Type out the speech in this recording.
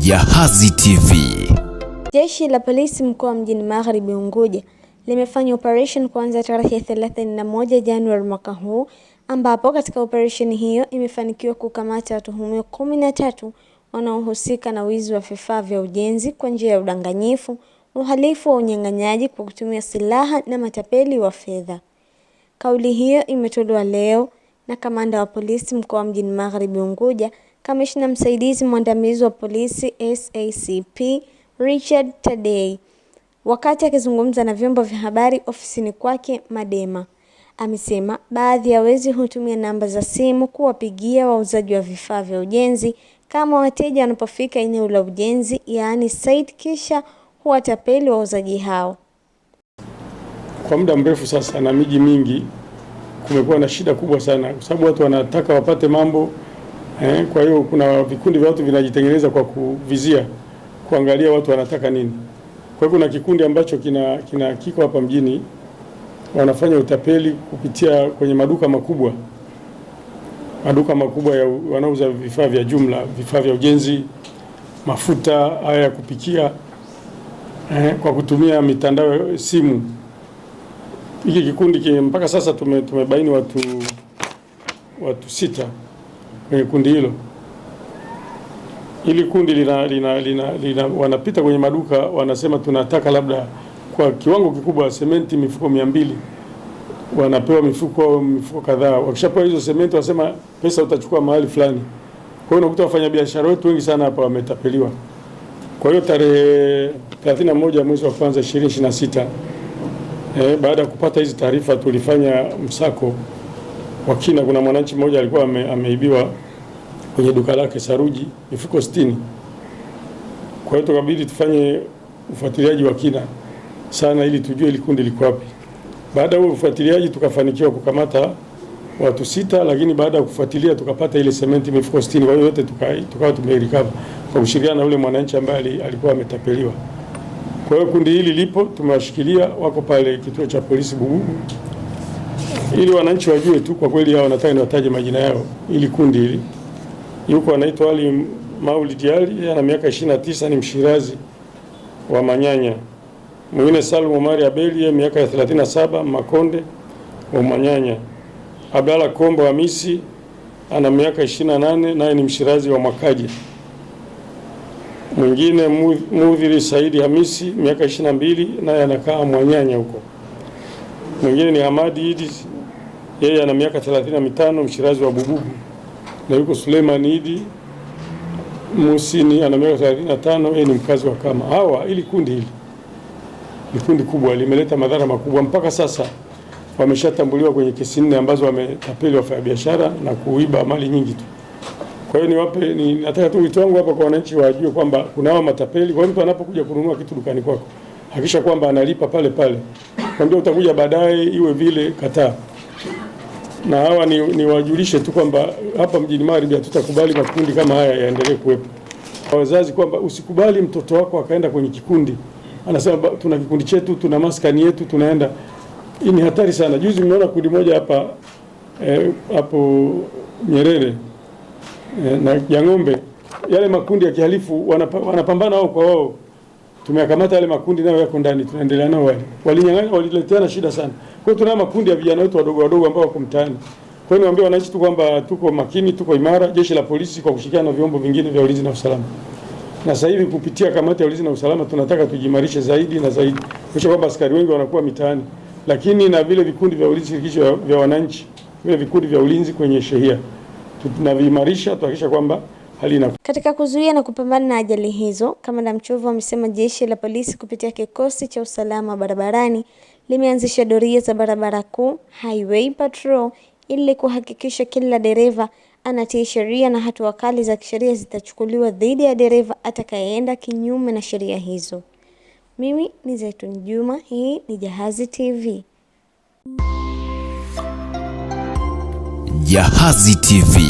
Jahazi TV. Jeshi la polisi mkoa mjini Magharibi Unguja limefanya operation kuanzia tarehe 31 Januari mwaka huu, ambapo katika operation hiyo imefanikiwa kukamata watuhumiwa 13 wanaohusika na wizi wa vifaa vya ujenzi kwa njia ya udanganyifu, uhalifu wa unyang'anyaji kwa kutumia silaha na matapeli wa fedha. Kauli hiyo imetolewa leo na kamanda wa polisi mkoa mjini Magharibi Unguja, kamishna msaidizi mwandamizi wa polisi SACP Richard Tadei, wakati akizungumza na vyombo vya habari ofisini kwake Madema. Amesema baadhi ya wezi hutumia namba za simu kuwapigia wauzaji wa vifaa vya ujenzi kama wateja wanapofika eneo la ujenzi, yaani site, kisha huwatapeli wauzaji hao. Kwa muda mrefu sasa na miji mingi kumekuwa na shida kubwa sana, kwa sababu watu wanataka wapate mambo kwa hiyo kuna vikundi vya watu vinajitengeneza kwa kuvizia kuangalia watu wanataka nini. Kwa hiyo kuna kikundi ambacho kiko hapa mjini, wanafanya utapeli kupitia kwenye maduka makubwa ya wanauza vifaa vya jumla, vifaa vya ujenzi, mafuta haya ya kupikia, kwa kutumia mitandao ya simu. Hiki kikundi mpaka sasa tumebaini watu 6 kwenye kundi hilo. Hili kundi wanapita kwenye maduka, wanasema tunataka labda kwa kiwango kikubwa sementi mifuko 200, wanapewa mifuko kadhaa. Wakishapewa hizo sementi wasema pesa utachukua mahali fulani. Kwa hiyo unakuta wafanyabiashara wetu wengi sana hapa wametapeliwa. Kwa hiyo tarehe 31 mwezi wa kwanza 2026, baada ya kupata hizi taarifa tulifanya msako wa kina. Kuna mwananchi mmoja alikuwa ameibiwa kwenye duka lake saruji mifuko 60. Kwa hiyo tukabidi tufanye ufuatiliaji wa kina sana ili tujue ile kundi liko wapi. Baada ya ufuatiliaji tukafanikiwa kukamata watu 6, lakini baada ya kufuatilia tukapata ile sementi mifuko 60. Kwa hiyo yote tukawa tumerecover kwa kushirikiana na yule mwananchi ambaye alikuwa ametapeliwa. Kwa hiyo kundi hili lipo, tumewashikilia, wako pale kituo cha polisi Bububu, ili wananchi wajue tu kwa kweli hao. Nataka niwataje majina yao. Ili kundi hili yuko anaitwa Ali Maulid Ali, ana miaka 29, ni Mshirazi wa Manyanya. Mwingine Salum Omari Abeli, miaka 37, Makonde wa Manyanya. Abdalla Kombo Hamisi ana miaka 28, naye ni Mshirazi wa Mwakaje. Mwingine Mudhiri Saidi Hamisi, miaka 22, naye anakaa Mwanyanya huko. Mwingine ni Hamadi Idi, yeye ana miaka 35, Mshirazi wa Bububu. Na yuko Suleiman Idi Musini, ana miaka 35, yeye ni mkazi wa Kama. Hawa ili kundi hili ni kundi kubwa, limeleta madhara makubwa. Mpaka sasa wameshatambuliwa kwenye kesi 4 ambazo wametapeli wafanyabiashara na kuiba mali nyingi tu. Kwa hiyo nataka tu wito wangu hapa kwa wananchi wajue kwamba kuna hawa matapeli. Kwa mtu anapokuja kununua kitu dukani kwako, hakikisha kwamba analipa pale pale. Kwambia utakuja baadaye iwe vile, kataa. Na hawa ni wajulishe tu kwamba hapa mjini Magharibi hatutakubali makundi kama haya yaendelee kuwepo. Kwa wazazi kwamba usikubali mtoto wako akaenda kwenye kikundi, anasema tuna kikundi chetu, tuna maskani yetu, tunaenda. Hii ni hatari sana. Juzi mmeona kundi moja hapa hapo Nyerere na Jang'ombe, yale makundi ya kihalifu wanapambana wao kwa wao. Tumeyakamata yale makundi, nayo yako ndani, tunaendelea nao. Wale walinyang'anya, walileteana shida sana. Kwa hiyo tuna makundi ya vijana wetu wadogo ambao wako mtaani. Kwa hiyo niwaambie wananchi tu kwamba tuko makini, tuko imara. Jeshi la polisi kwa kushirikiana na vyombo vingine vya ulinzi na usalama, na sasa hivi kupitia kamati ya ulinzi na usalama tunataka tujimarishe zaidi na zaidi, kwa sababu askari wengi wanakuwa mitaani, lakini na vile vikundi vya ulinzi shirikisho vya wananchi, vile vikundi vya ulinzi kwenye shehia tunaviimarisha, tuhakikisha kwamba hali ina. Katika kuzuia na kupambana na ajali hizo, Kamanda Mchovu amesema jeshi la polisi kupitia kikosi cha usalama barabarani limeanzisha doria za barabara kuu, highway patrol, ili kuhakikisha kila dereva anatii sheria na hatua kali za kisheria zitachukuliwa dhidi ya dereva atakayeenda kinyume na sheria hizo. Mimi ni Zaituni Juma, hii ni Jahazi TV. Jahazi TV.